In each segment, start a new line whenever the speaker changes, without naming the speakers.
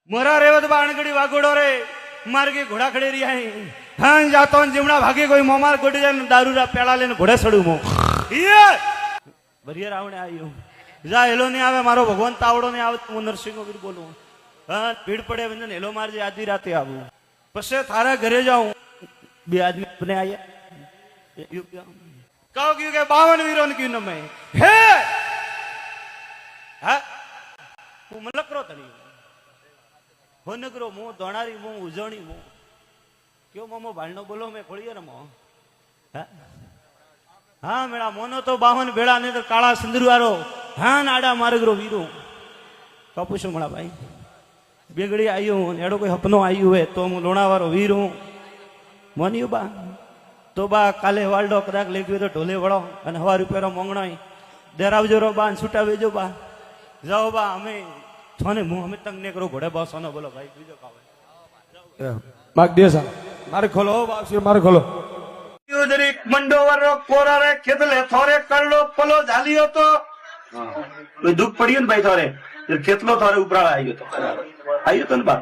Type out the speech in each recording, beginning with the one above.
मोरा रेवत बाणगड़ी वागोड़ो रे मार के घोड़ा खड़े रही है हाँ जाता हूँ जिमड़ा भागे कोई मोमार गोटी जाए दारू रा पेड़ा लेने घोड़े सड़ू मो ये बढ़िया रावणे आयो जा हेलो नहीं आवे मारो भगवान तावड़ो नहीं आवे तो नरसिंह वीर बोलू हाँ भीड़ पड़े वंजन हेलो मार जे आधी राते आऊ पछे थारा घरे जाऊं बे आदमी अपने आया कहो क्यों के 52 वीरों की नमे हे हाँ હું મલકરો તણી હોનગરો મો દોણારી મો ઉજવણી મો ક્યો મામો ભાલનો બોલો મે ખોળીએ ને મો હા મેળા મોનો તો 52 ભેળા ને તો કાળા સિંદુરવાળો હા નાડા મારગરો વીરો કપુશું મળા ભાઈ બેગડી આવ્યો ને એડો કોઈ હપનો આવ્યો હે તો હું લોણાવાળો વીર હું મોન્યું બા તો બા કાલે વાલડો કદાચ લેખ્યો તો ઢોલે વળો અને હવા રૂપિયાનો મોંગણો દેરાવજો રો બા છૂટાવેજો બા जाओ बा हमें छोने मुंह हमें तंग ने करो घोड़े बॉस सोनो बोलो भाई बीजो कावे
माग दे सा मारे खोलो बापसी मारे खोलो
युदरी मंडोवर रो कोरा रे खेतले थोरे करलो पलो झालियो तो कोई दुख पड़ियो ने भाई थोरे जर खेतलो थोरे उपराळा आयो तो ने बा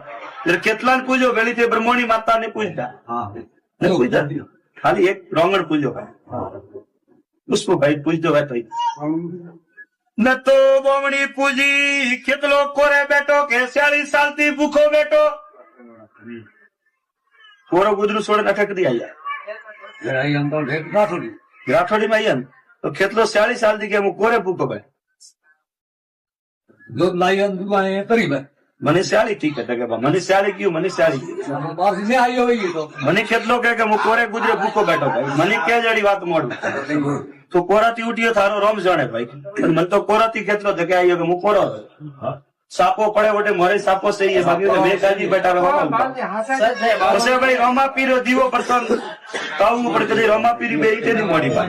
जर खेतलान पूजो वेली थे ब्रह्मणी माता ने पूजता हां ने पूजता खाली एक रोंगण पूजो उसको भाई पूज दो भाई तो न तो बोमणी पूजी खेतलो कोरे बैठो के 40 साल थी भूखो बैठो कोरो गुजरू सोड़े अटक दी आया राठोड़ी में आयन तो खेतलो 40 साल थी के मु कोरे भूखो भाई
जो लायन दुआए तरी में
मने 40 ठीक है के मने 40 क्यों मने 40
बार से आयो होई तो
मने खेतलो के मु कोरे गुजरे भूखो बैठो भाई मने के जड़ी बात मोड़ तो कोराती उठियो थारो रोम जाने भाई मन तो कोराती खेतलो जगे आयो के मु कोरो सापो पड़े वटे मोरे सापो से ये भागी ने बेकाजी बेटा बसे भाई रोमा पीरो दीवो परसन ताऊ पर कदी रोमा पीरी बे इते दी मोड़ी भाई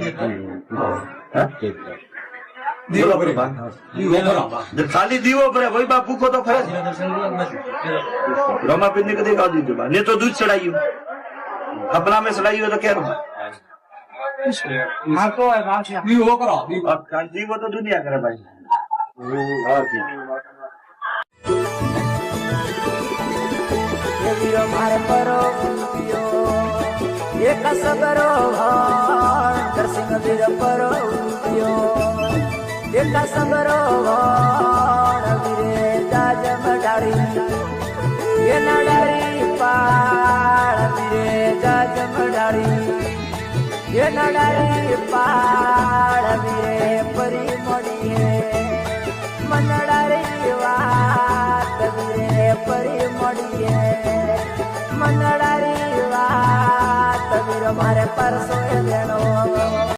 दीवो पर जब खाली दीवो पर वही बापू को तो खरज रोमा पीरी ने कदी का दी बा ने तो दूध चढ़ाइयो अपना में चढ़ाइयो तो क्या
मार तो है मार से नी वो करो
अब कांची वो तो दुनिया करे भाई और की
ये वीरो मारे परो पियो एक सबरो भाण नरसिंह वीर परो पियो एक सबरो भाण वीरे जाज मडाड़ी ये नडारी पाड़ वीरे जाज मडाड़ी ये नडारी पाड़ वीरे परी मोड़िए मनडारी वात वीरे परी मोड़िए मनडारी वात वीर मारे परसों देनो